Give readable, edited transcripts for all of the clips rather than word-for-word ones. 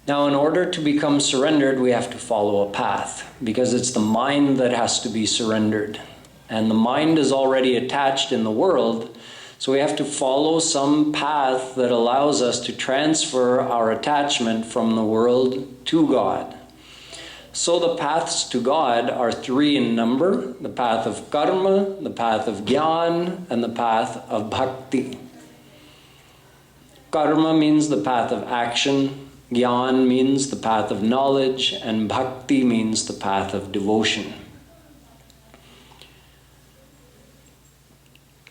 Now, in order to become surrendered, we have to follow a path, because it's the mind that has to be surrendered. And the mind is already attached in the world, so we have to follow some path that allows us to transfer our attachment from the world to God. So the paths to God are 3 in number: the path of karma, the path of Gyan, and the path of Bhakti. Karma means the path of action, Gyan means the path of knowledge, and Bhakti means the path of devotion.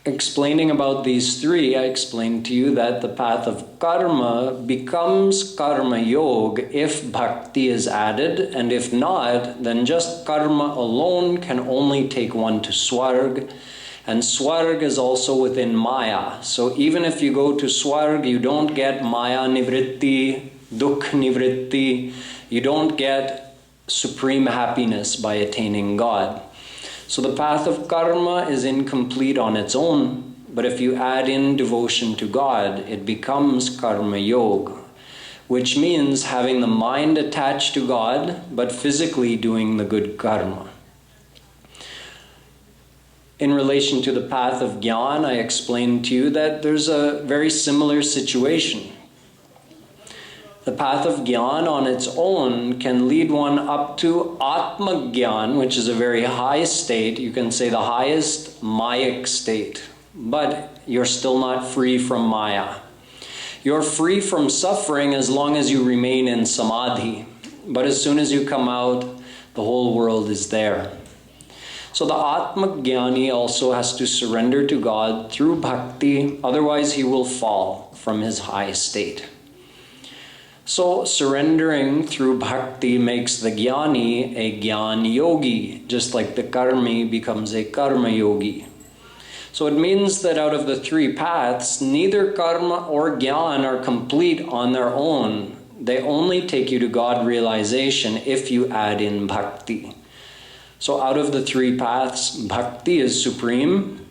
Explaining about these 3, I explained to you that the path of karma becomes karma yoga if bhakti is added, and if not, then just karma alone can only take one to swarg, and swarg is also within maya. So even if you go to swarg, you don't get maya nivritti, dukh nivritti, you don't get supreme happiness by attaining God. So the path of karma is incomplete on its own, but if you add in devotion to God, it becomes karma yoga, which means having the mind attached to God, but physically doing the good karma. In relation to the path of Gyan, I explained to you that there's a very similar situation. The path of Gyan on its own can lead one up to Atma Gyan, which is a very high state. You can say the highest Mayic state, but you're still not free from Maya. You're free from suffering as long as you remain in Samadhi, but as soon as you come out, the whole world is there. So the Atma Jnani also has to surrender to God through Bhakti, otherwise he will fall from his high state. So surrendering through Bhakti makes the Jnani a Gyan Yogi, just like the Karmi becomes a Karma Yogi. So it means that out of the 3 paths, neither Karma or Gyan are complete on their own. They only take you to God realization if you add in Bhakti. So out of the 3 paths, Bhakti is supreme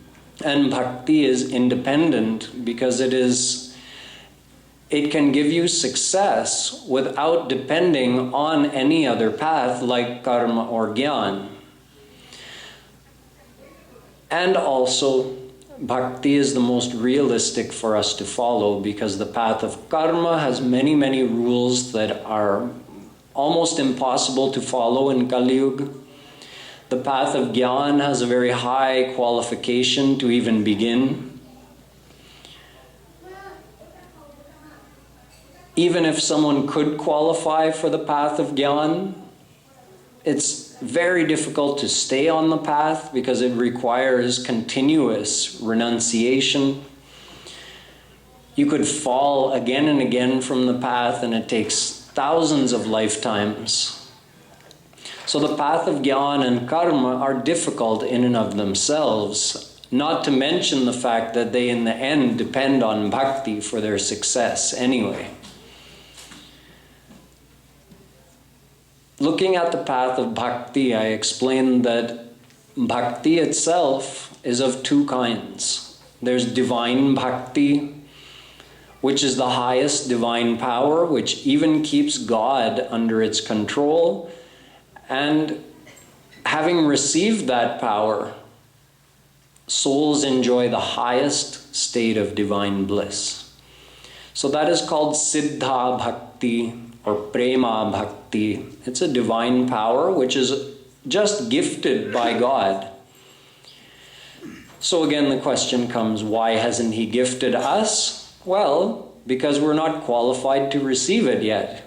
and Bhakti is independent, because it can give you success without depending on any other path like karma or Gyan. And also, Bhakti is the most realistic for us to follow, because the path of karma has many, many rules that are almost impossible to follow in Kali Yuga. The path of Gyan has a very high qualification to even begin. Even if someone could qualify for the path of Gyan, it's very difficult to stay on the path because it requires continuous renunciation. You could fall again and again from the path, and it takes thousands of lifetimes. So the path of Gyan and Karma are difficult in and of themselves, not to mention the fact that they in the end depend on Bhakti for their success anyway. Looking at the path of Bhakti, I explained that Bhakti itself is of 2 kinds. There's divine Bhakti, which is the highest divine power, which even keeps God under its control. And having received that power, souls enjoy the highest state of divine bliss. So that is called Siddha Bhakti or Prema Bhakti. It's a divine power which is just gifted by God. So again, the question comes, why hasn't he gifted us? Well, because we're not qualified to receive it yet.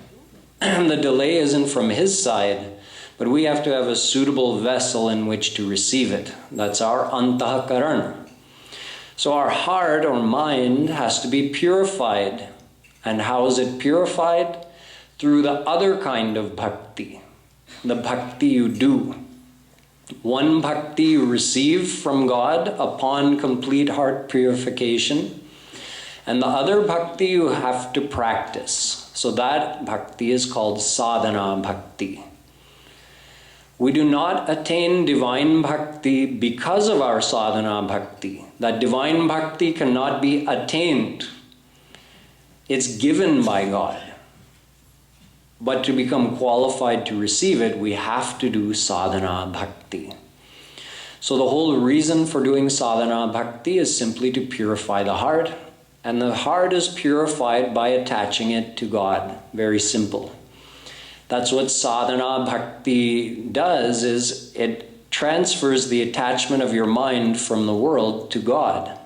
The delay isn't from his side, but we have to have a suitable vessel in which to receive it. That's our antahkarana. So our heart or mind has to be purified. And how is it purified? Through the other kind of bhakti, the bhakti you do. One bhakti you receive from God upon complete heart purification, and the other bhakti you have to practice. So that bhakti is called sadhana bhakti. We do not attain divine bhakti because of our sadhana bhakti. That divine bhakti cannot be attained. It's given by God. But to become qualified to receive it, we have to do sadhana bhakti. So the whole reason for doing sadhana bhakti is simply to purify the heart. And the heart is purified by attaching it to God. Very simple. That's what sadhana bhakti does, is it transfers the attachment of your mind from the world to God.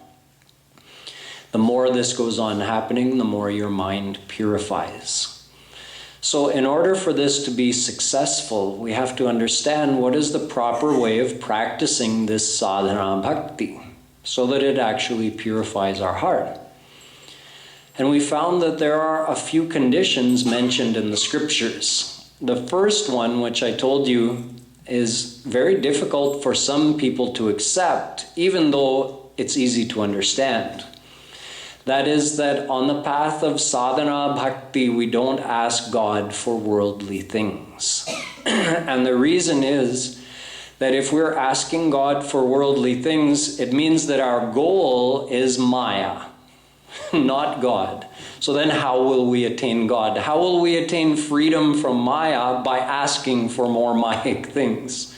The more this goes on happening, the more your mind purifies. So in order for this to be successful, we have to understand what is the proper way of practicing this sadhana bhakti so that it actually purifies our heart. And we found that there are a few conditions mentioned in the scriptures. The first one, which I told you, is very difficult for some people to accept, even though it's easy to understand. That is that on the path of sadhana bhakti, we don't ask God for worldly things. And the reason is that if we're asking God for worldly things, it means that our goal is Maya, not God. So then how will we attain God? How will we attain freedom from Maya? By asking for more Mayic things.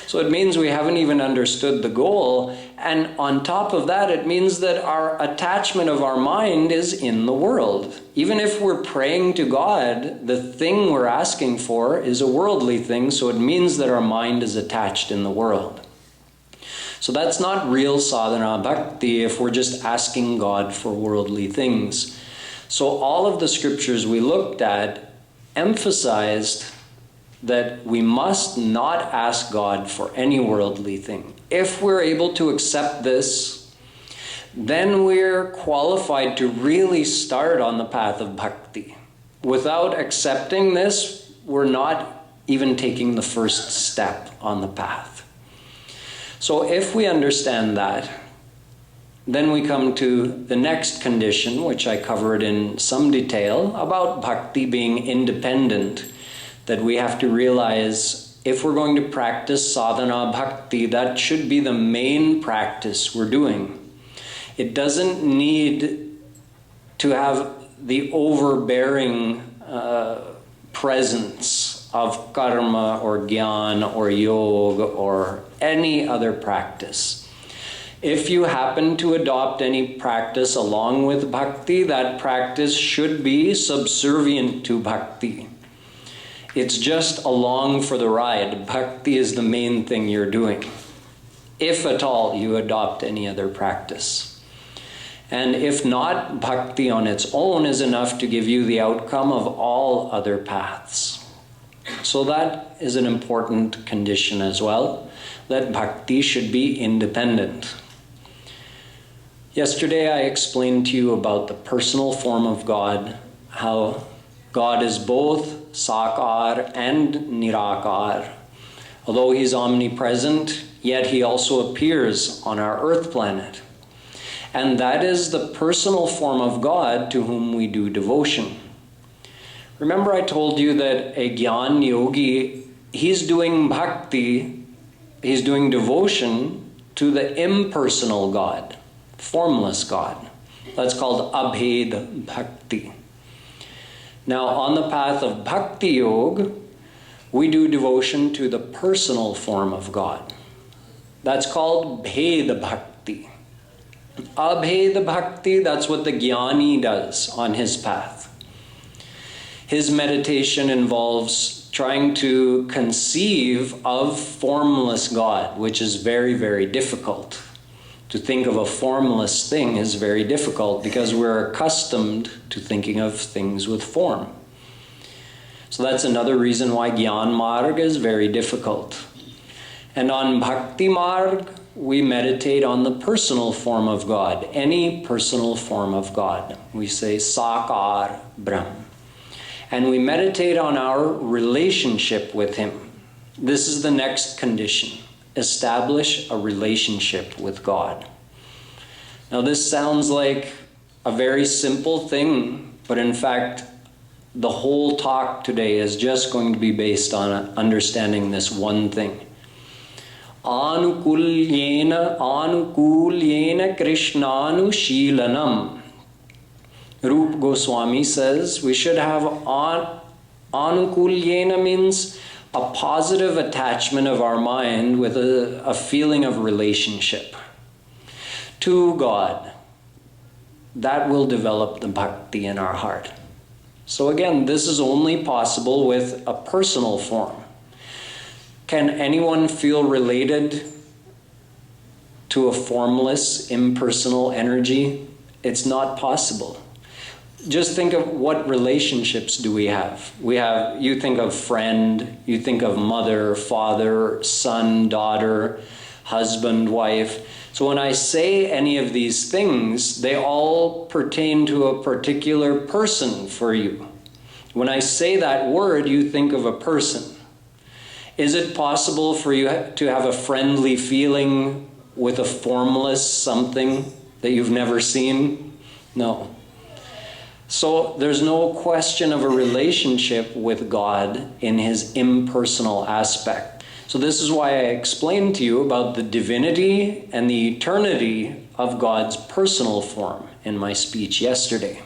So it means we haven't even understood the goal. And on top of that, it means that our attachment of our mind is in the world. Even if we're praying to God, the thing we're asking for is a worldly thing. So it means that our mind is attached in the world. So that's not real sadhana bhakti if we're just asking God for worldly things. So all of the scriptures we looked at emphasized that we must not ask God for any worldly thing. If we're able to accept this, then we're qualified to really start on the path of bhakti. Without accepting this, we're not even taking the first step on the path. So if we understand that, then we come to the next condition, which I covered in some detail, about bhakti being independent. That we have to realize if we're going to practice sadhana bhakti, that should be the main practice we're doing. It doesn't need to have the overbearing presence of karma or gyan or yoga or any other practice. If you happen to adopt any practice along with bhakti, that practice should be subservient to bhakti. It's just along for the ride. Bhakti is the main thing you're doing, if at all you adopt any other practice. And if not, bhakti on its own is enough to give you the outcome of all other paths. So that is an important condition as well, that bhakti should be independent. Yesterday I explained to you about the personal form of God, how God is both sakhya and nirakar. Although he's omnipresent, yet he also appears on our earth planet. And that is the personal form of God to whom we do devotion. Remember I told you that a Gyan yogi, he's doing bhakti, he's doing devotion to the impersonal God, formless God. That's called abhed bhakti. Now, on the path of Bhakti Yoga, we do devotion to the personal form of God. That's called Bhed Bhakti. Abhed Bhakti, that's what the Jnani does on his path. His meditation involves trying to conceive of formless God, which is very, very difficult. To think of a formless thing is very difficult because we're accustomed to thinking of things with form. So that's another reason why Gyan Marg is very difficult. And on Bhakti Marg, we meditate on the personal form of God, any personal form of God. We say Sakar Brahm. And we meditate on our relationship with Him. This is the next condition. Establish a relationship with God. Now this sounds like a very simple thing, but in fact, the whole talk today is just going to be based on understanding this one thing. Anukulyena Krishnanu Shilanam. Rup Goswami says we should have Anukulyena means a positive attachment of our mind with a feeling of relationship to God. That will develop the bhakti in our heart. So again, this is only possible with a personal form. Can anyone feel related to a formless, impersonal energy? It's not possible. Just think of what relationships do we have. You think of friend, you think of mother, father, son, daughter, husband, wife. So when I say any of these things, they all pertain to a particular person for you. When I say that word, you think of a person. Is it possible for you to have a friendly feeling with a formless something that you've never seen? No. So there's no question of a relationship with God in his impersonal aspect. So this is why I explained to you about the divinity and the eternity of God's personal form in my speech yesterday.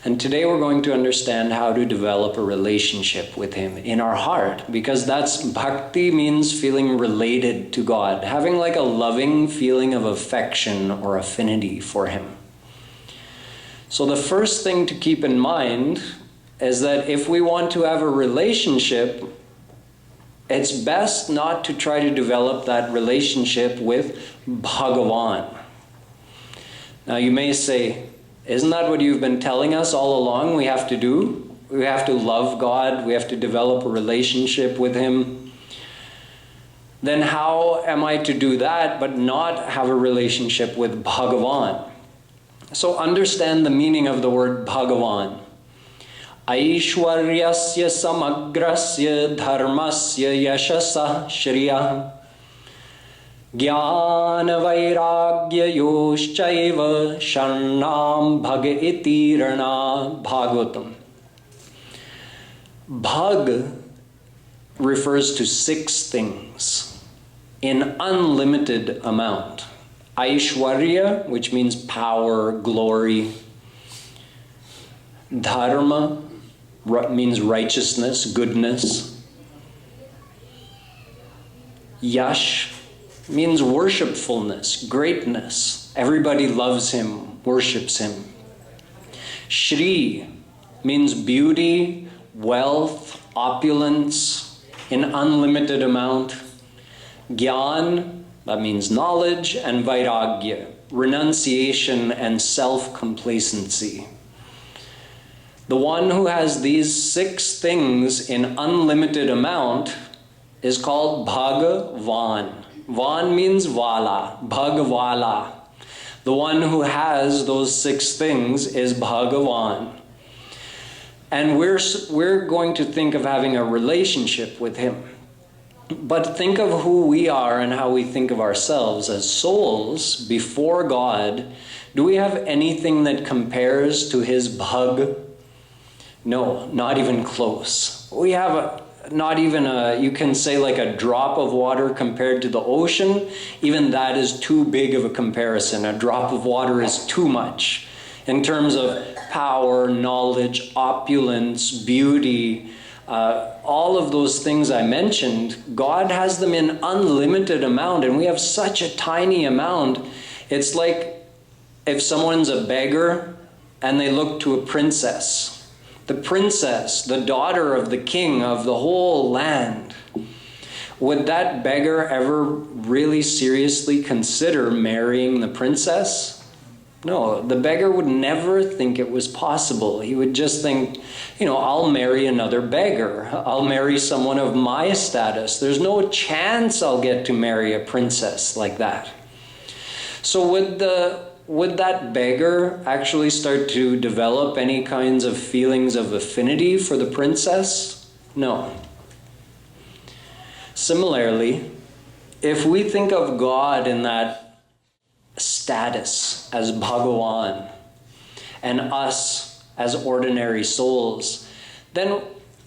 And today we're going to understand how to develop a relationship with him in our heart, because that's bhakti, means feeling related to God, having like a loving feeling of affection or affinity for him. So the first thing to keep in mind is that if we want to have a relationship, it's best not to try to develop that relationship with Bhagavan. Now you may say, isn't that what you've been telling us all along we have to do? We have to love God, we have to develop a relationship with him. Then how am I to do that but not have a relationship with Bhagavan? So understand the meaning of the word Bhagavan. Aishwaryasya samagrasya dharmasya yashasa shriya Gyan vairagya yoshchaiva sharnam bhag iti rana bhagavatam. Bhag refers to 6 things in unlimited amount. Aishwarya, which means power, glory. Dharma means righteousness, goodness. Yash means worshipfulness, greatness. Everybody loves him, worships him. Shri means beauty, wealth, opulence in unlimited amount. Gyan, that means knowledge, and vairagya, renunciation and self-complacency. The one who has these 6 things in unlimited amount is called Bhagavan. Van means Vala, Bhagvala. The one who has those 6 things is Bhagavan. And we're going to think of having a relationship with him. But think of who we are and how we think of ourselves as souls before God. Do we have anything that compares to his Bhag? No, not even close. We have not even you can say like a drop of water compared to the ocean. Even that is too big of a comparison. A drop of water is too much in terms of power, knowledge, opulence, beauty. All of those things I mentioned, God has them in unlimited amount, and we have such a tiny amount. It's like if someone's a beggar and they look to a princess. The princess, the daughter of the king of the whole land. Would that beggar ever really seriously consider marrying the princess? No, the beggar would never think it was possible. He would just think, I'll marry another beggar. I'll marry someone of my status. There's no chance I'll get to marry a princess like that. So would that beggar actually start to develop any kinds of feelings of affinity for the princess? No. Similarly, if we think of God in that status as Bhagavan and us as ordinary souls, then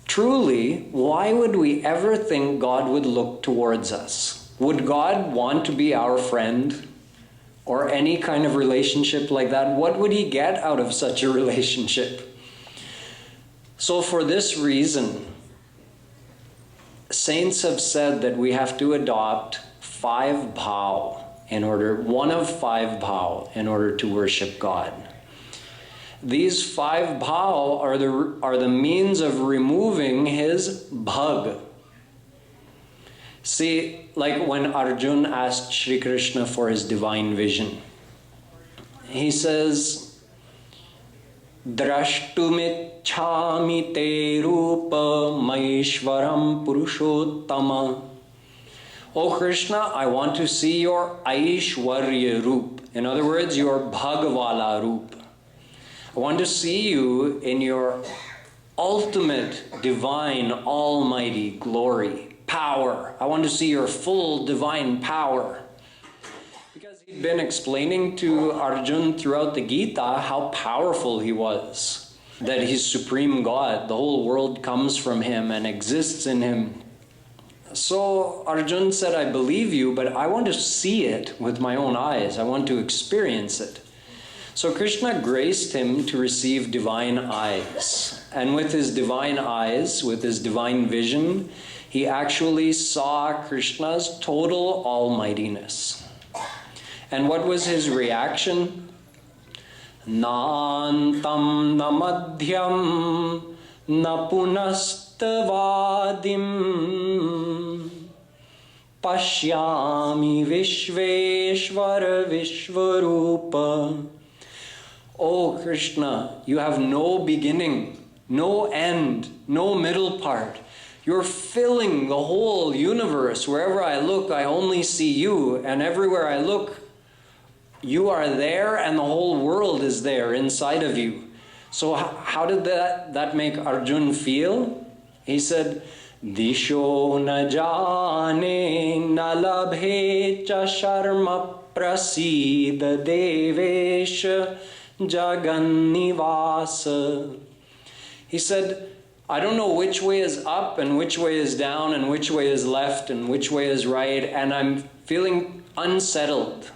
truly, why would we ever think God would look towards us? Would God want to be our friend or any kind of relationship like that? What would he get out of such a relationship? So for this reason, saints have said that we have to adopt 5 bhao one of 5 bhao in order to worship God. These 5 bhao are the means of removing his bhag. See, like when Arjun asked Shri Krishna for his divine vision, he says, Drashtumichhami te rupa maishwaram purushottama. Oh Krishna, I want to see your Aishwarya Roop. In other words, your Bhagwala Roop. I want to see you in your ultimate divine almighty glory, power. I want to see your full divine power. Because he'd been explaining to Arjun throughout the Gita how powerful he was. That he's supreme God. The whole world comes from him and exists in him. So Arjun said, I believe you, but I want to see it with my own eyes. I want to experience it. So Krishna graced him to receive divine eyes. And with his divine eyes, with his divine vision, he actually saw Krishna's total almightiness. And what was his reaction? Nantam na madhyam na punastavadim pashyami vishveshvara vishvarupa. Oh Krishna, you have no beginning, no end, no middle part. You're filling the whole universe. Wherever I look, I only see you. And everywhere I look, you are there and the whole world is there inside of you. So how did that make Arjun feel? He said, Disho na jane na labhe cha sharma prasida devesha jagannivasa. He said, I don't know which way is up and which way is down and which way is left and which way is right, and I'm feeling unsettled.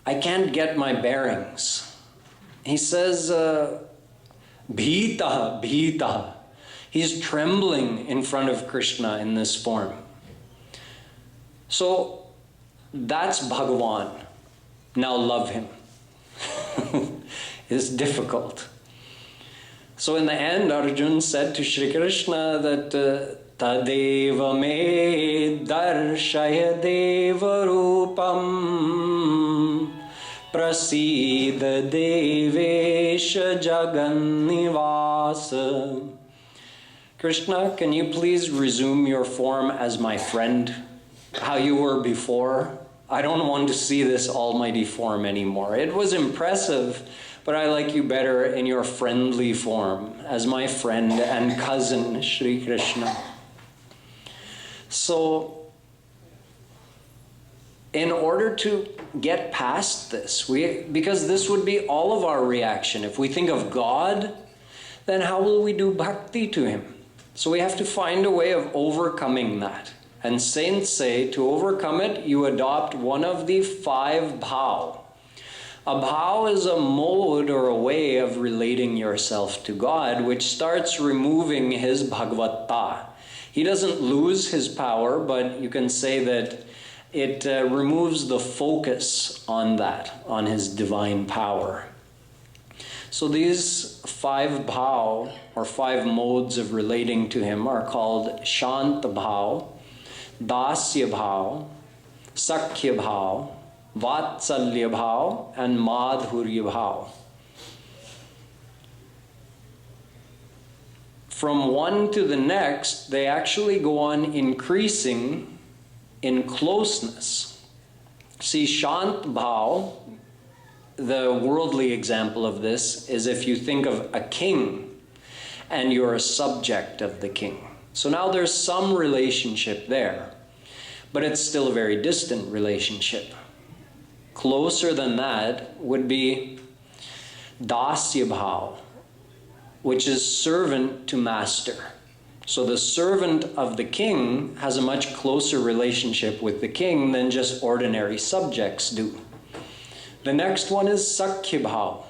I can't get my bearings. He says, Bhita, Bhita. He's trembling in front of Krishna in this form. So that's Bhagavan. Now love him. It's difficult. So in the end, Arjun said to Shri Krishna that Tadeva me darshaya deva rupam prasida devesha jagannivasa. Krishna, can you please resume your form as my friend, how you were before? I don't want to see this almighty form anymore. It was impressive, but I like you better in your friendly form, as my friend and cousin, Shri Krishna. So, in order to get past this, because this would be all of our reaction. If we think of God, then how will we do bhakti to him? So we have to find a way of overcoming that. And saints say, to overcome it, you adopt one of the 5 bhao. A bhao is a mode or a way of relating yourself to God, which starts removing his bhagavata. He doesn't lose his power, but you can say that it removes the focus on that, on his divine power. So these 5 bhao, or 5 modes of relating to him, are called Shant bhao, dasya bhao, sakhya bhao, vatsalya bhao, and madhurya bhao. From one to the next, they actually go on increasing in closeness. See, Shant bhao, the worldly example of this is if you think of a king and you're a subject of the king. So now there's some relationship there, but it's still a very distant relationship. Closer than that would be dasya bhao, which is servant to master. So the servant of the king has a much closer relationship with the king than just ordinary subjects do. The next one is sakhya bhao.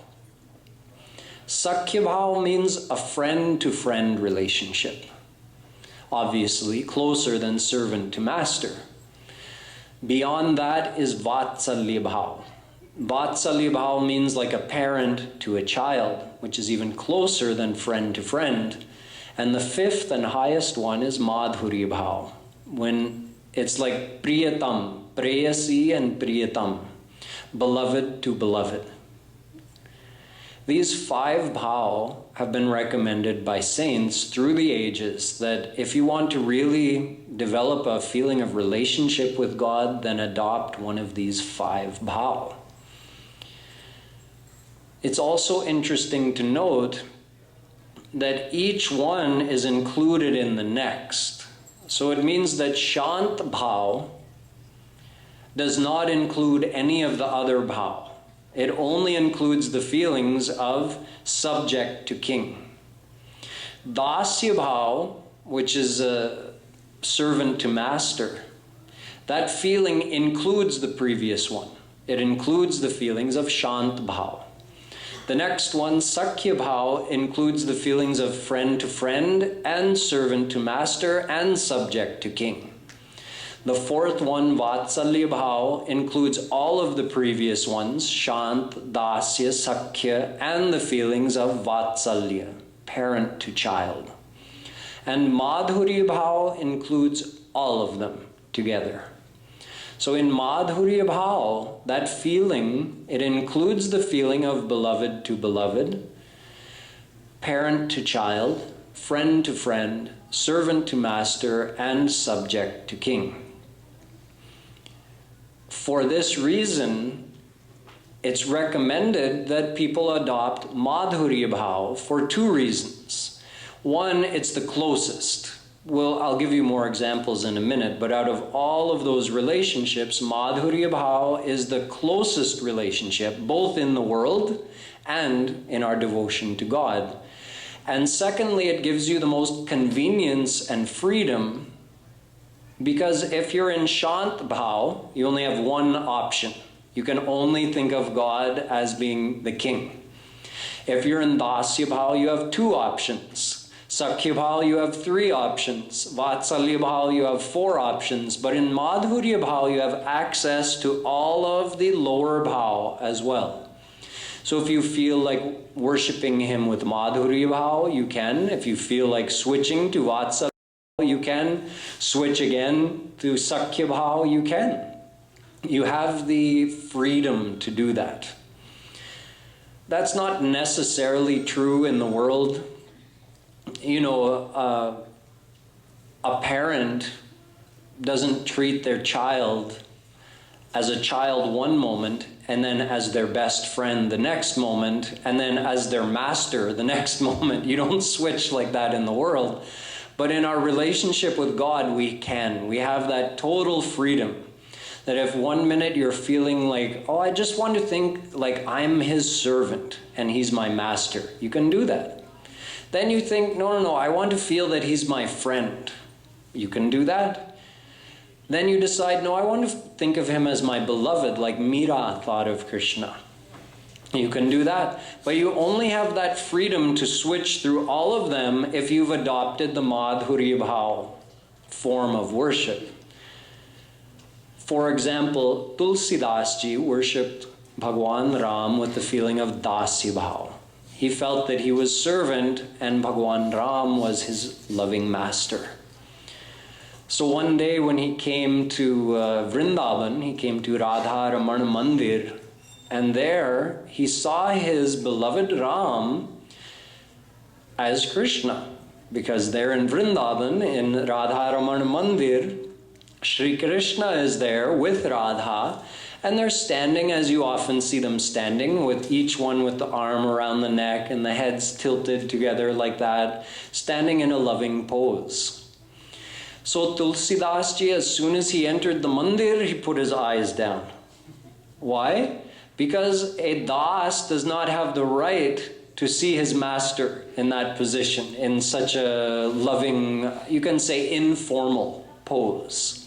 Sakhya bhao means a friend-to-friend relationship. Obviously, closer than servant to master. Beyond that is vatsalya bhao. Vatsalya bhao means like a parent to a child, which is even closer than friend to friend. And the fifth and highest one is madhurya bhao, when it's like priyatam, preyasi and priyatam, beloved to beloved. These 5 bhao have been recommended by saints through the ages, that if you want to really develop a feeling of relationship with God, then adopt one of these 5 bhao. It's also interesting to note that each one is included in the next. So it means that Shant bhao does not include any of the other bhao. It only includes the feelings of subject to king. Dasya bhao, which is a servant to master, that feeling includes the previous one. It includes the feelings of Shant bhao. The next one, sakhya bhao, includes the feelings of friend to friend and servant to master and subject to king. The fourth one, vatsalya bhao, includes all of the previous ones, Shant, dasya, sakhya, and the feelings of vatsalya, parent to child. And madhurya bhao includes all of them together. So in madhurya bhao, that feeling, it includes the feeling of beloved to beloved, parent to child, friend to friend, servant to master, and subject to king. For this reason, it's recommended that people adopt madhurya bhao for 2 reasons. One, it's the closest. Well, I'll give you more examples in a minute, but out of all of those relationships, madhurya bhao is the closest relationship, both in the world and in our devotion to God. And secondly, it gives you the most convenience and freedom, because if you're in Shant bhao, you only have one option. You can only think of God as being the king. If you're in dasya bhao, you have 2 options. Sakhya bhao, you have 3 options. Vatsalya bhao, you have 4 options. But in madhurya bhao, you have access to all of the lower bhao as well. So if you feel like worshipping him with madhurya bhao, you can. If you feel like switching to vatsalya, you can. Switch again to sakhya bhao, you can. You have the freedom to do that. That's not necessarily true in the world. You know, a parent doesn't treat their child as a child one moment, and then as their best friend the next moment, and then as their master the next moment. You don't switch like that in the world. But in our relationship with God, we can. We have that total freedom. That if one minute you're feeling like, oh, I just want to think like I'm his servant and he's my master, you can do that. Then you think, no, I want to feel that he's my friend. You can do that. Then you decide, no, I want to think of him as my beloved, like Meera thought of Krishna. You can do that. But you only have that freedom to switch through all of them if you've adopted the madhurya bhao form of worship. For example, Tulsidas ji worshipped Bhagwan Ram with the feeling of dasya bhao. He felt that he was servant and Bhagwan Ram was his loving master. So one day when he came to Vrindavan, he came to Radha Hanuman Mandir, and there he saw his beloved Ram as Krishna. Because there in Vrindavan, in Radha Hanuman Mandir, Shri Krishna is there with Radha, and they're standing as you often see them standing, with each one with the arm around the neck and the heads tilted together like that, standing in a loving pose. So Tulsidas ji, as soon as he entered the mandir, he put his eyes down. Why? Because a das does not have the right to see his master in that position, in such a loving, you can say informal pose.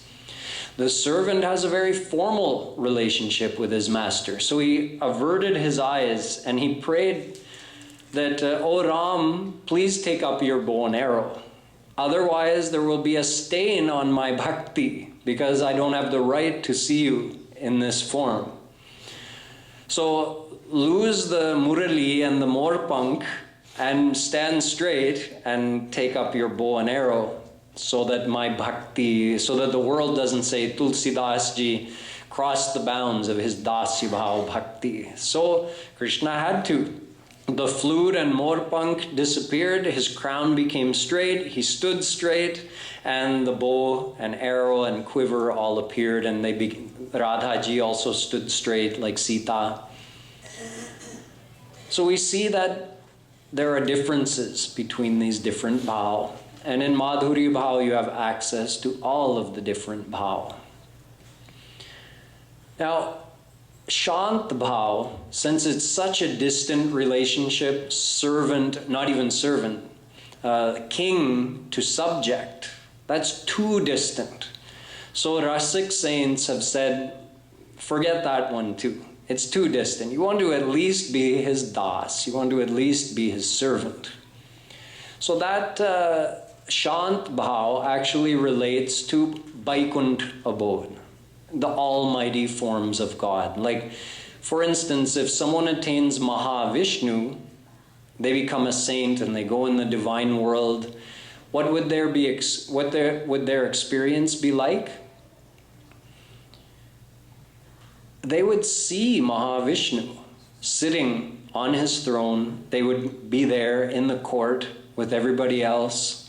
The servant has a very formal relationship with his master. So he averted his eyes and he prayed that, "Oh Ram, please take up your bow and arrow. Otherwise there will be a stain on my bhakti because I don't have the right to see you in this form. So lose the murali and the morpank and stand straight and take up your bow and arrow so that my bhakti, so that the world doesn't say Tulsidas ji crossed the bounds of his dasya bhao bhakti." So Krishna had to. The flute and morpank disappeared, his crown became straight, he stood straight, and the bow and arrow and quiver all appeared, and Radha ji also stood straight like Sita. So we see that there are differences between these different bhao, and in madhurya bhao you have access to all of the different bhao. Now, Shant bhao, since it's such a distant relationship, servant, not even servant, king to subject, that's too distant. So Rasik saints have said, forget that one too. It's too distant. You want to at least be his das. You want to at least be his servant. So that Shant bhao actually relates to Vaikunt abode, the almighty forms of God. Like, for instance, if someone attains Mahavishnu, they become a saint and they go in the divine world, what would their experience be like? They would see Mahavishnu sitting on his throne. They would be there in the court with everybody else.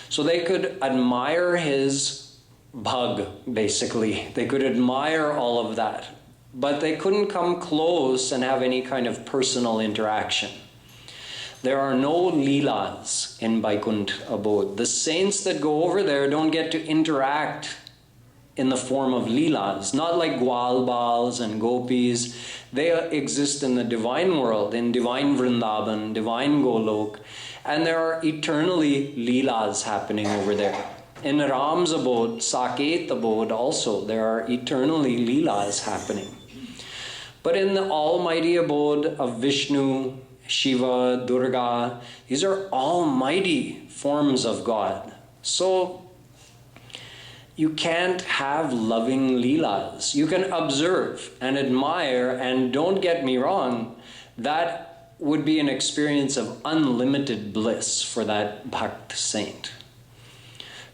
So they could admire his bhag, basically. They could admire all of that, but they couldn't come close and have any kind of personal interaction. There are no leelas in Vaikunt abode. The saints that go over there don't get to interact in the form of leelas, not like Gwalbals and Gopis. They exist in the divine world, in divine Vrindavan, divine Golok, and there are eternally leelas happening over there. In Ram's abode, Saket abode also, there are eternally leelas happening. But in the almighty abode of Vishnu, Shiva, Durga, these are almighty forms of God. So you can't have loving leelas. You can observe and admire, and don't get me wrong, that would be an experience of unlimited bliss for that bhakt saint.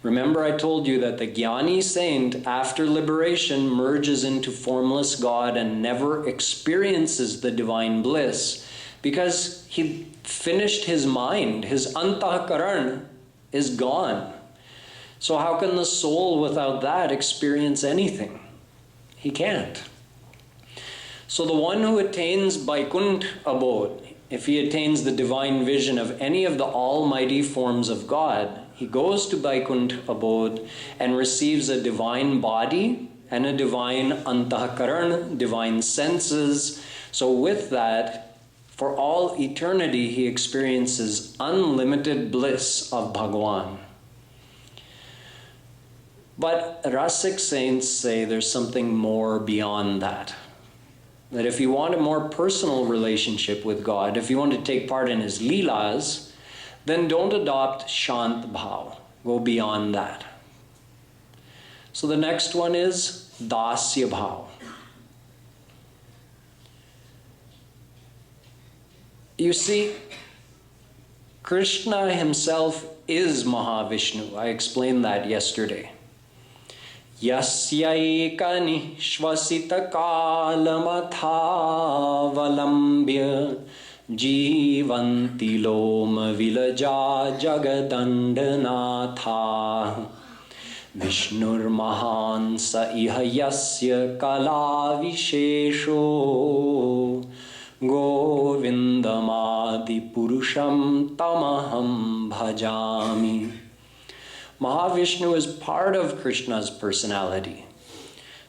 Remember, I told you that the Gyani saint, after liberation, merges into formless God and never experiences the divine bliss because he finished his mind. His antahkaran is gone. So how can the soul without that experience anything? He can't. So the one who attains Vaikunt abode, if he attains the divine vision of any of the almighty forms of God, he goes to Vaikunt abode and receives a divine body and a divine antahkaran, divine senses. So with that, for all eternity, he experiences unlimited bliss of Bhagwan. But Rasik saints say there's something more beyond that. That if you want a more personal relationship with God, if you want to take part in his leelas, then don't adopt Shant bhao. Go beyond that. So the next one is dasya bhao. You see, Krishna himself is Mahavishnu. I explained that yesterday. Yasya ekani shvasita kalamathavalambya Jivanti loma vilaja jagadandanatha Vishnur mahan sa iha yasya kala vishesho Govindamadi purusham tamaham bhajami. Mahavishnu is part of Krishna's personality.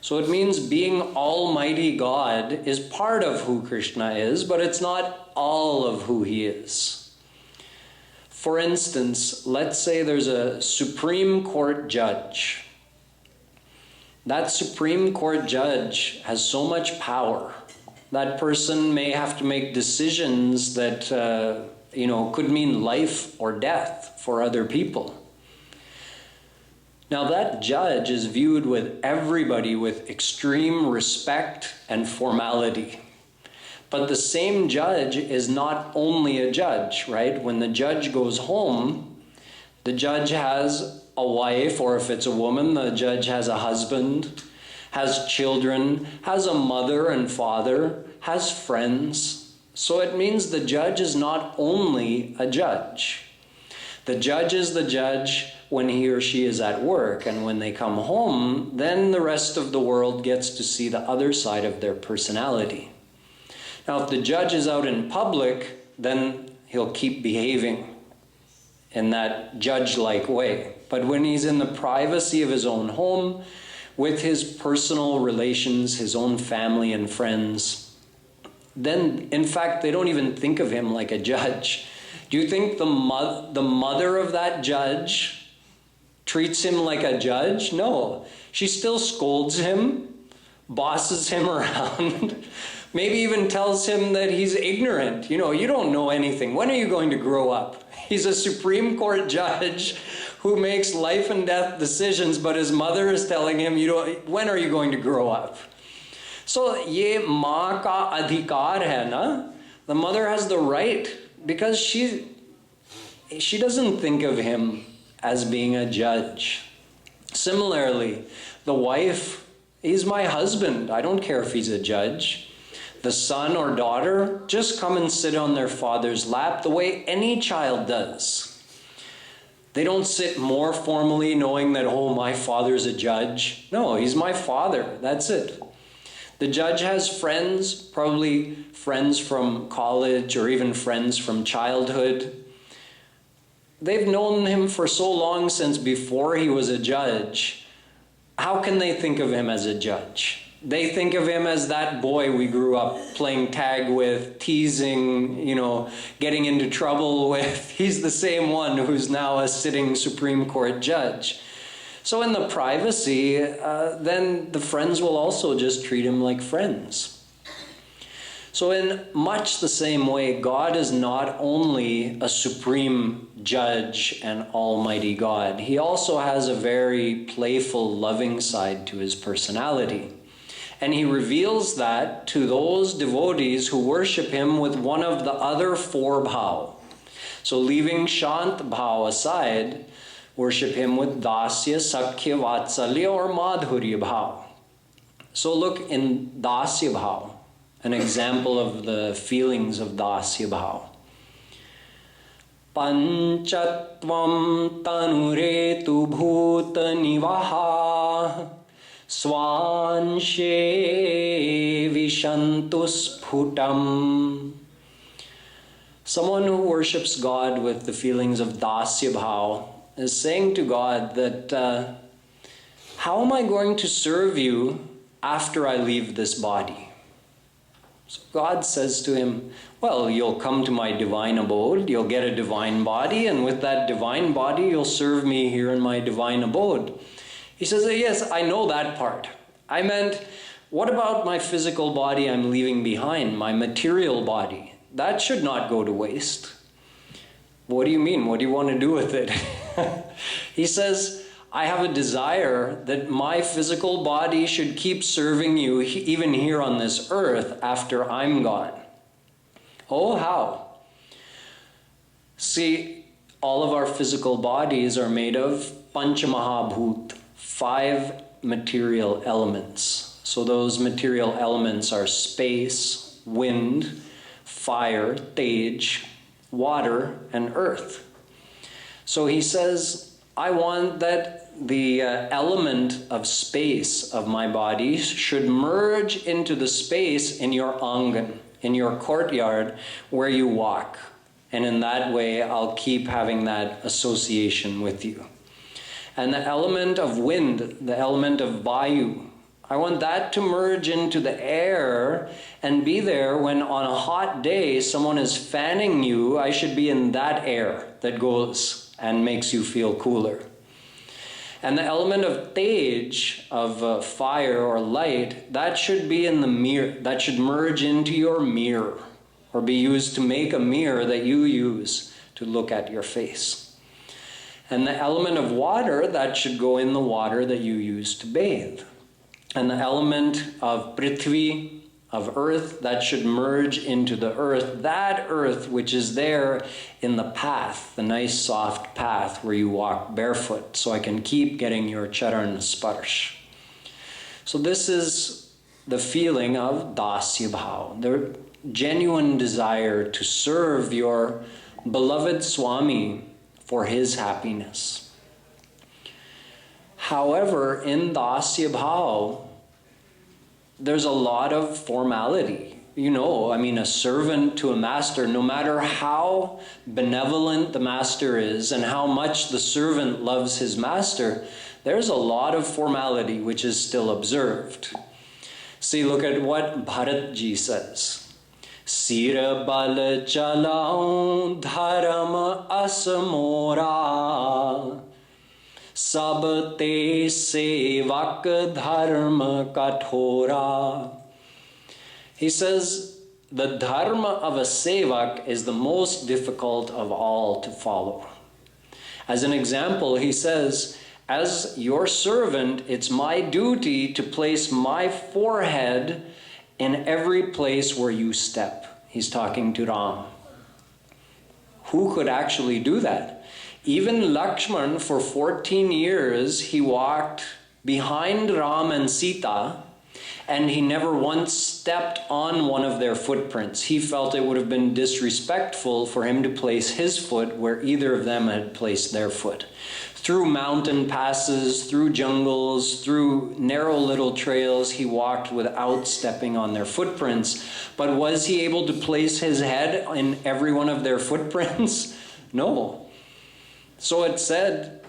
So it means being Almighty God is part of who Krishna is, but it's not all of who he is. For instance, let's say there's a Supreme Court judge. That Supreme Court judge has so much power. That person may have to make decisions that could mean life or death for other people. Now that judge is viewed with everybody with extreme respect and formality. But the same judge is not only a judge, right? When the judge goes home, the judge has a wife, or if it's a woman, the judge has a husband, has children, has a mother and father, has friends. So it means the judge is not only a judge. The judge is the judge when he or she is at work, and when they come home, then the rest of the world gets to see the other side of their personality. Now, if the judge is out in public, then he'll keep behaving in that judge-like way. But when he's in the privacy of his own home, with his personal relations, his own family and friends, then, in fact, they don't even think of him like a judge. Do you think the mother of that judge treats him like a judge? No. She still scolds him, bosses him around, maybe even tells him that he's ignorant. You don't know anything. When are you going to grow up? He's a Supreme Court judge who makes life and death decisions, but his mother is telling him, when are you going to grow up? So, ye maa ka adhikar hai na? The mother has the right, because she doesn't think of him as being a judge. Similarly, the wife, he's my husband. I don't care if he's a judge. The son or daughter, just come and sit on their father's lap the way any child does. They don't sit more formally knowing that, my father's a judge. No, he's my father. That's it. The judge has friends, probably friends from college or even friends from childhood. They've known him for so long, since before he was a judge. How can they think of him as a judge? They think of him as that boy we grew up playing tag with, teasing, getting into trouble with. He's the same one who's now a sitting Supreme Court judge. So in the privacy, then the friends will also just treat him like friends. So in much the same way, God is not only a supreme judge and almighty God. He also has a very playful, loving side to his personality. And he reveals that to those devotees who worship him with one of the other 4 bhao. So leaving Shant bhao aside, worship him with dasya, sakhya, vatsalya or madhurya bhao. So look in dasya bhao. An example of the feelings of dasya bhao. Panchatvam tanuretu bhuta nivaha swanshe vishantu sphutam. Someone who worships God with the feelings of dasya bhao is saying to God that, how am I going to serve you after I leave this body? So God says to him, well, you'll come to my divine abode, you'll get a divine body, and with that divine body, you'll serve me here in my divine abode. He says, yes, I know that part. I meant, what about my physical body I'm leaving behind, my material body? That should not go to waste. What do you mean? What do you want to do with it? He says, I have a desire that my physical body should keep serving you even here on this earth after I'm gone. Oh, how? See, all of our physical bodies are made of panchamahabhut, 5 material elements. So those material elements are space, wind, fire, tej, water, and earth. So he says, I want that the element of space of my body should merge into the space in your angan, in your courtyard where you walk. And in that way, I'll keep having that association with you. And the element of wind, the element of vayu, I want that to merge into the air and be there when on a hot day someone is fanning you. I should be in that air that goes and makes you feel cooler. And the element of tej, of fire or light, that should be in the mirror, that should merge into your mirror or be used to make a mirror that you use to look at your face. And the element of water, that should go in the water that you use to bathe. And the element of Prithvi, of earth, that should merge into the earth, that earth which is there in the path, the nice soft path where you walk barefoot, so I can keep getting your charan sparsh. So this is the feeling of dasya bhao, the genuine desire to serve your beloved Swami for his happiness. However, in dasya bhao, there's a lot of formality. You know, I mean, a servant to a master, no matter how benevolent the master is and how much the servant loves his master, there's a lot of formality which is still observed. See, look at what Bharatji says. Sira bal chalao dharam asamora Sab te sevak dharma kathora. He says the dharma of a sevak is the most difficult of all to follow. As an example, he says, as your servant, it's my duty to place my forehead in every place where you step. He's talking to Ram. Who could actually do that? Even Lakshman, for 14 years, he walked behind Ram and Sita, and he never once stepped on one of their footprints. He felt it would have been disrespectful for him to place his foot where either of them had placed their foot. Through mountain passes, through jungles, through narrow little trails, he walked without stepping on their footprints. But was he able to place his head in every one of their footprints? No. So it said,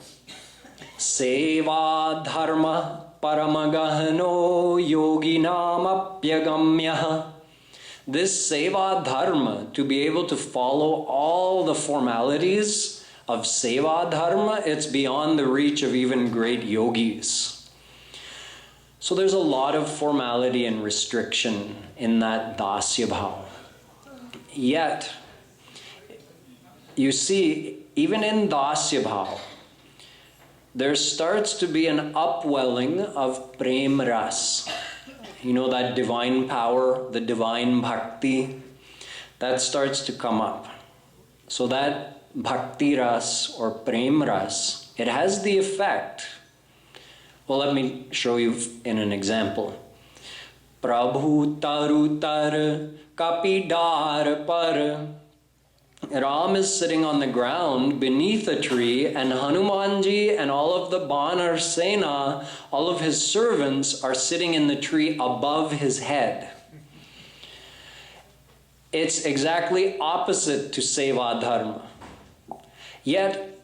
Seva dharma paramagahano yoginam apyagamya. This seva dharma, to be able to follow all the formalities of seva dharma, it's beyond the reach of even great yogis. So there's a lot of formality and restriction in that dasya bhava. Yet, you see, even in dasya bhava, there starts to be an upwelling of prem ras. You know, that divine power, the divine bhakti, that starts to come up. So that bhakti ras or prem ras, it has the effect. Well, let me show you in an example. Prabhu taru tar kapidar par. Ram is sitting on the ground beneath a tree, and Hanumanji and all of the Banar Sena, all of his servants, are sitting in the tree above his head. It's exactly opposite to Seva Dharma. Yet,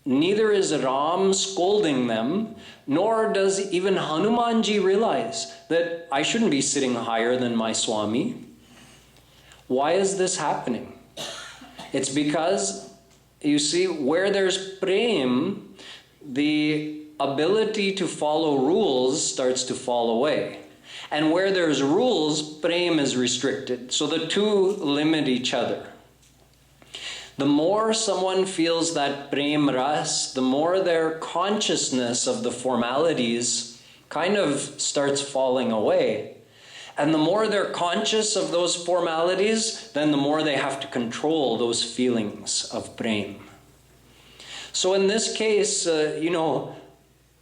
neither is Ram scolding them, nor does even Hanumanji realize that I shouldn't be sitting higher than my Swami. Why is this happening? It's because, you see, where there's prem, the ability to follow rules starts to fall away. And where there's rules, prem is restricted. So the two limit each other. The more someone feels that prem ras, the more their consciousness of the formalities kind of starts falling away. And the more they're conscious of those formalities, then the more they have to control those feelings of prem. So in this case, you know,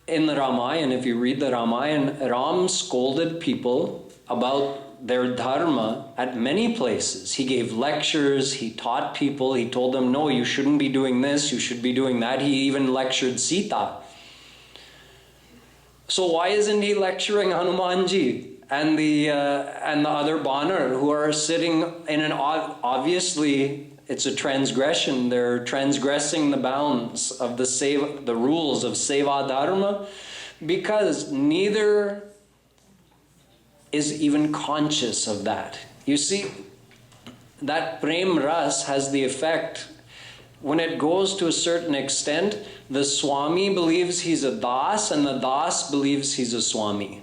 in the Ramayana, if you read the Ramayana, Ram scolded people about their dharma at many places. He gave lectures, he taught people, he told them, no, you shouldn't be doing this, you should be doing that. He even lectured Sita. So why isn't he lecturing Hanumanji? And the other Banar who are sitting in an obviously it's a transgression. They're transgressing the bounds of the rules of Seva Dharma, because neither is even conscious of that. You see, that prem ras has the effect, when it goes to a certain extent, the Swami believes he's a das and the das believes he's a Swami.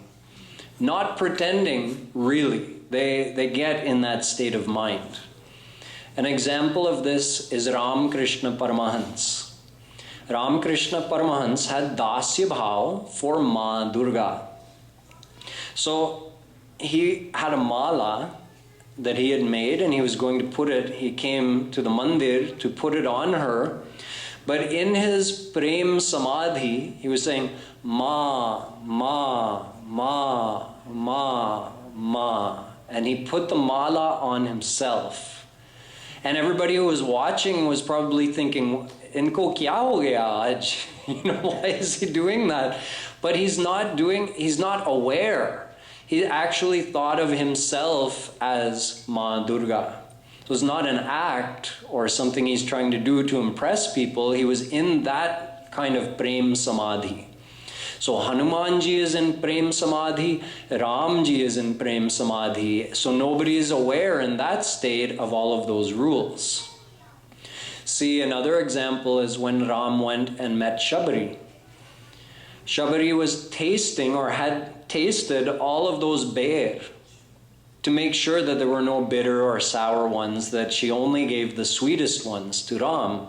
Not pretending, really. They get in that state of mind. An example of this is Ramakrishna Paramahans. Ramakrishna Paramahans had dasya bhao for Ma Durga. So he had a mala that he had made, and he was going to put it, he came to the mandir to put it on her, but in his prem samadhi, he was saying, Ma, Ma, Ma, Ma, Ma, and he put the mala on himself. And everybody who was watching was probably thinking, Inko kya ho gaya aaj? Why is he doing that? But he's not aware. He actually thought of himself as Ma Durga. It was not an act or something he's trying to do to impress people. He was in that kind of prem samadhi. So Hanumanji is in prem samadhi, Ramji is in prem samadhi. So nobody is aware in that state of all of those rules. See, another example is when Ram went and met Shabari. Shabari was tasting or had tasted all of those beer to make sure that there were no bitter or sour ones, that she only gave the sweetest ones to Ram.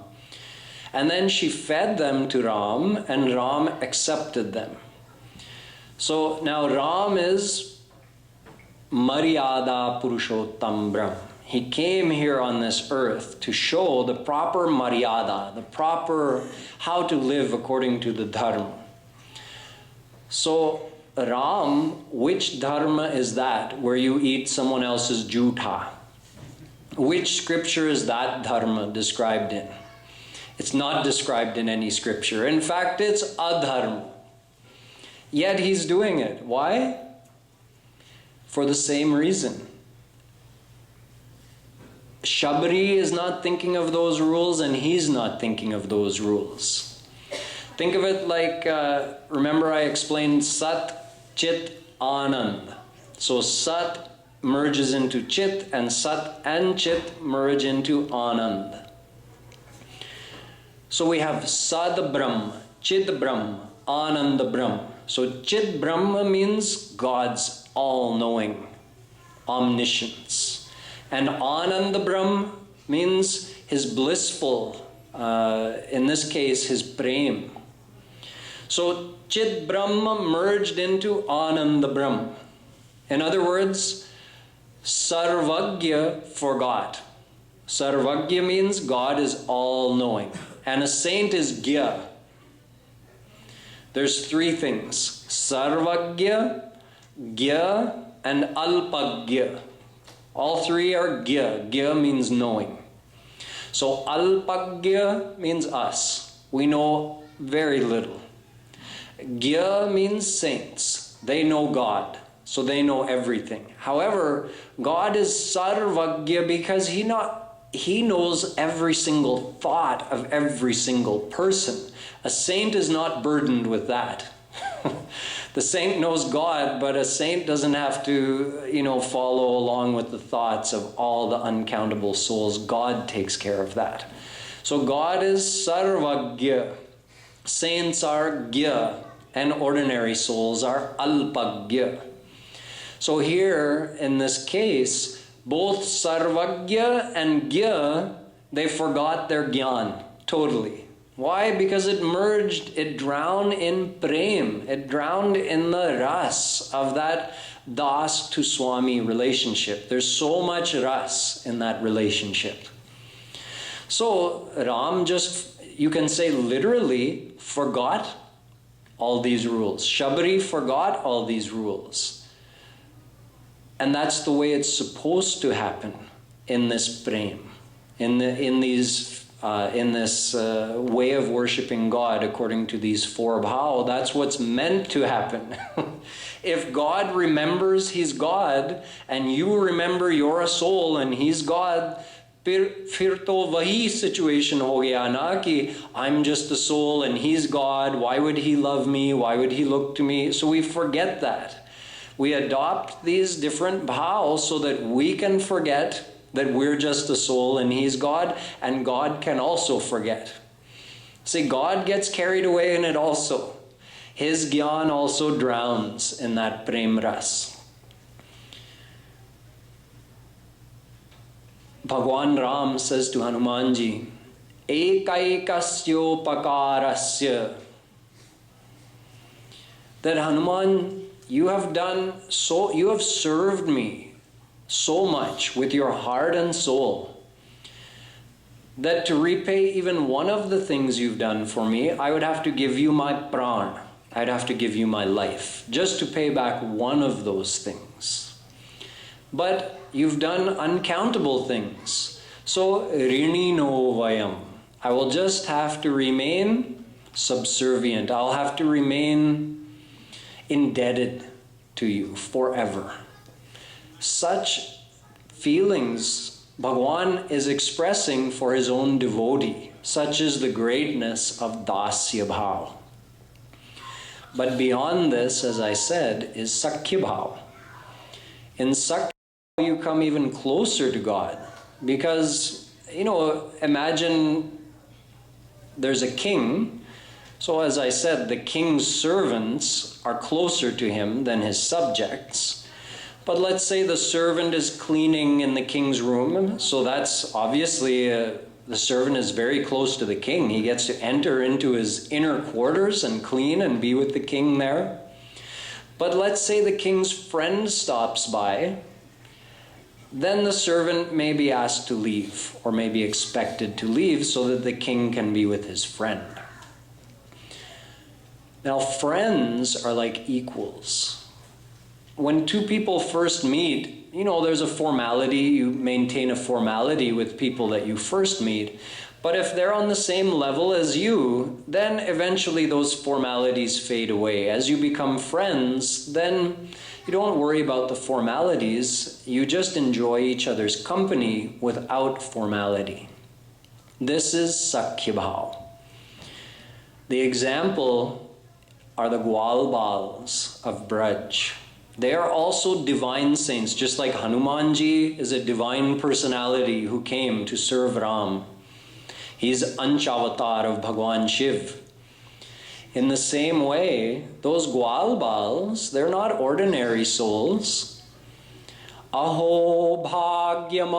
And then she fed them to Ram, and Ram accepted them. So now Ram is Maryada Purushottam Brahm. He came here on this earth to show the proper Maryada, the proper how to live according to the Dharma. So Ram, which Dharma is that where you eat someone else's jutha? Which scripture is that Dharma described in? It's not described in any scripture. In fact, it's adharma. Yet he's doing it. Why? For the same reason. Shabari is not thinking of those rules, and he's not thinking of those rules. Think of it like, remember I explained Sat, Chit, Anand. So Sat merges into Chit, and Sat and Chit merge into Anand. So we have Sad Brahm, Chid Brahm, Ananda Brahm. So Chid Brahma means God's all-knowing, omniscience. And Ananda Brahm means his blissful, in this case, his prem. So Chid Brahma merged into Ananda Brahm. In other words, Sarvagya forgot. Sarvagya means God is all-knowing. And a saint is Gya. There's three things. Sarvagya, Gya, and Alpagya. All three are Gya. Gya means knowing. So Alpagya means us. We know very little. Gya means saints. They know God. So they know everything. However, God is Sarvagya because He knows every single thought of every single person. A saint is not burdened with that. The saint knows God, but a saint doesn't have to, follow along with the thoughts of all the uncountable souls. God takes care of that. So God is Sarvagya. Saints are Gya, and ordinary souls are Alpagya. So here, in this case, both Sarvagya and Gya, they forgot their Gyan totally. Why? Because it merged, it drowned in prem, it drowned in the ras of that das to Swami relationship. There's so much ras in that relationship. So Ram just, you can say literally, forgot all these rules. Shabari forgot all these rules. And that's the way it's supposed to happen in this prem, in this way of worshiping God according to these four bhao. That's what's meant to happen. If God remembers He's God, and you remember you're a soul and He's God, फिर तो वही situation हो गया ना कि I'm just a soul and He's God. Why would He love me? Why would He look to me? So we forget that. We adopt these different bhao so that we can forget that we're just a soul and He's God, and God can also forget. See, God gets carried away in it also. His Gyan also drowns in that prem ras. Bhagwan Ram says to Hanumanji, Ekaikasyopakarasya, that Hanuman, you have served me so much with your heart and soul, that to repay even one of the things you've done for me, I would have to give you my pran. I'd have to give you my life, just to pay back one of those things. But you've done uncountable things. So, rini no vayam. I will just have to remain subservient. I'll have to remain indebted to you forever. Such feelings Bhagwan is expressing for his own devotee. Such is the greatness of dasya bhao. But beyond this, as I said, is sakhya bhao. In sakhya you come even closer to God. Because, imagine there's a king. So as I said, the king's servants are closer to him than his subjects. But let's say the servant is cleaning in the king's room. So that's obviously, the servant is very close to the king. He gets to enter into his inner quarters and clean and be with the king there. But let's say the king's friend stops by. Then the servant may be asked to leave, or may be expected to leave, so that the king can be with his friend. Now, friends are like equals. When two people first meet, there's a formality. You maintain a formality with people that you first meet. But if they're on the same level as you, then eventually those formalities fade away. As you become friends, then you don't worry about the formalities. You just enjoy each other's company without formality. This is sakhya bhao. The example are the Gwalbals of Braj. They are also divine saints, just like Hanumanji is a divine personality who came to serve Ram. He's Anchavatar of Bhagwan Shiv. In the same way, those Gwalbals, they're not ordinary souls. Aho bhagyam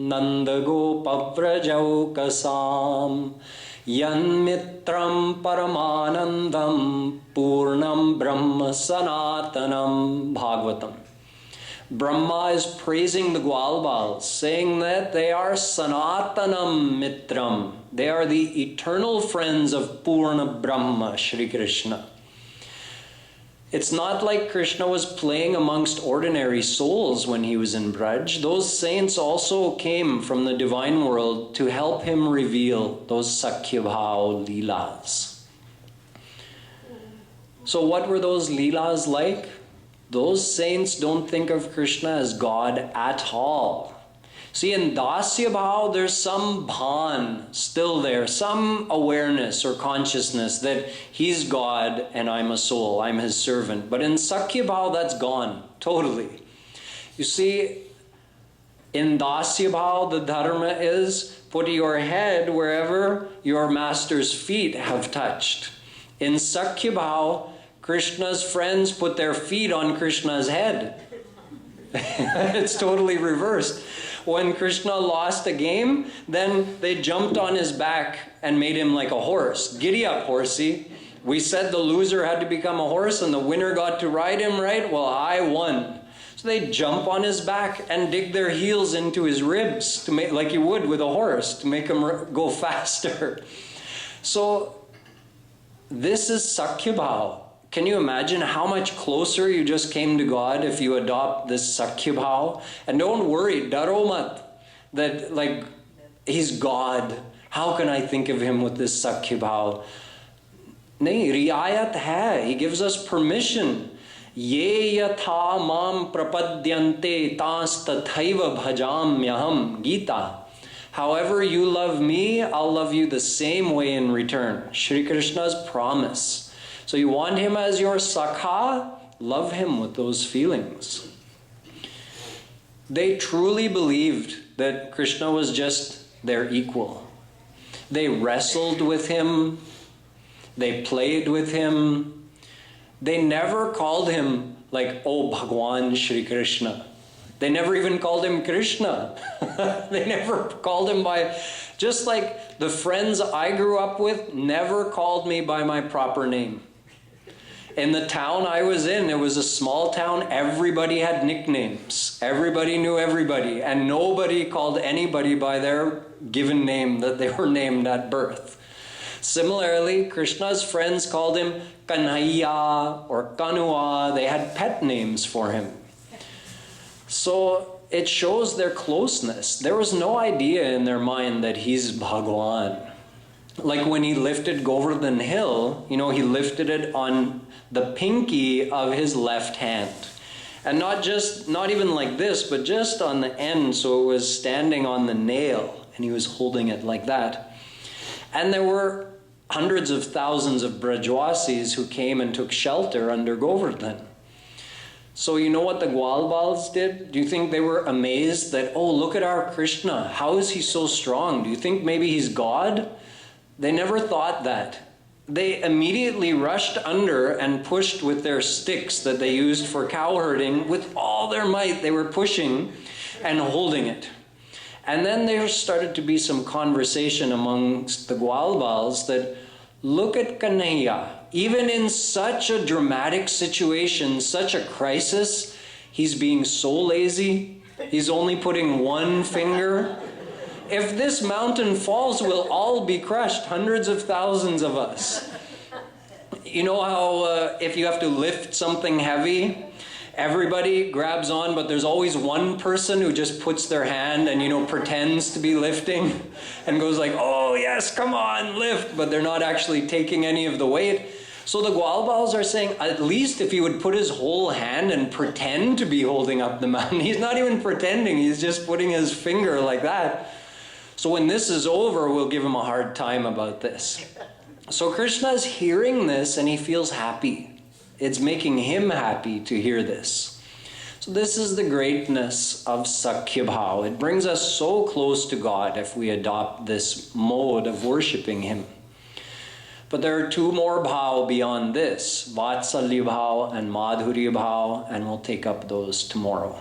nanda gopavrajau kasam yan mitram paramanandam purnam brahma sanatanam Bhagavatam. Brahma is praising the Gwalbals, saying that they are sanatanam mitram. They are the eternal friends of Purna Brahma, Shri Krishna. It's not like Krishna was playing amongst ordinary souls when he was in Braj. Those saints also came from the divine world to help him reveal those sakhya bhao leelas. So what were those leelas like? Those saints don't think of Krishna as God at all. See, in dasya bhao, there's some bhan still there, some awareness or consciousness that he's God and I'm a soul, I'm his servant. But in sakhya bhao, that's gone, totally. You see, in dasya bhao, the dharma is put your head wherever your master's feet have touched. In sakhya bhao, Krishna's friends put their feet on Krishna's head. It's totally reversed. When Krishna lost a game, then they jumped on his back and made him like a horse. Giddy up, horsey. We said the loser had to become a horse and the winner got to ride him, right? Well, I won. So they jump on his back and dig their heels into his ribs, to make, like you would with a horse, to make him go faster. So this is sakhya bhao. Can you imagine how much closer you just came to God if you adopt this sakhya bhao? And don't worry, daro mat, that like he's God. How can I think of him with this sakhya bhao? Nahi, riayat hai. He gives us permission. Ye yatha mam prapadyante tas tathaiva bhajamyaham Gita. However you love me, I'll love you the same way in return. Shri Krishna's promise. So you want him as your sakhya? Love him with those feelings. They truly believed that Krishna was just their equal. They wrestled with him. They played with him. They never called him like, oh Bhagwan Shri Krishna. They never even called him Krishna. They never called him by, just like the friends I grew up with never called me by my proper name. In the town I was in, it was a small town, everybody had nicknames. Everybody knew everybody, and nobody called anybody by their given name that they were named at birth. Similarly, Krishna's friends called him Kanhaiya or Kanua. They had pet names for him. So it shows their closeness. There was no idea in their mind that he's Bhagwan. Like when he lifted Govardhan Hill, he lifted it on the pinky of his left hand. And not even like this, but just on the end, so it was standing on the nail, and he was holding it like that. And there were hundreds of thousands of Brajwasis who came and took shelter under Govardhan. So you know what the Gwalbals did? Do you think they were amazed that, oh, look at our Krishna. How is he so strong? Do you think maybe he's God? They never thought that. They immediately rushed under and pushed with their sticks that they used for cow herding. With all their might, they were pushing and holding it. And then there started to be some conversation amongst the Gwalbals that, look at Kanhaiya. Even in such a dramatic situation, such a crisis, he's being so lazy. He's only putting one finger. If this mountain falls, we'll all be crushed, hundreds of thousands of us. You know how if you have to lift something heavy, everybody grabs on, but there's always one person who just puts their hand and, pretends to be lifting and goes like, oh yes, come on, lift, but they're not actually taking any of the weight. So the Gwalbals are saying, at least if he would put his whole hand and pretend to be holding up the mountain. He's not even pretending, he's just putting his finger like that. So when this is over, we'll give him a hard time about this. So Krishna's hearing this and he feels happy. It's making him happy to hear this. So this is the greatness of sakhya bhao. It brings us so close to God if we adopt this mode of worshipping him. But there are two more bhao beyond this, vatsalya bhao and madhurya bhao, and we'll take up those tomorrow.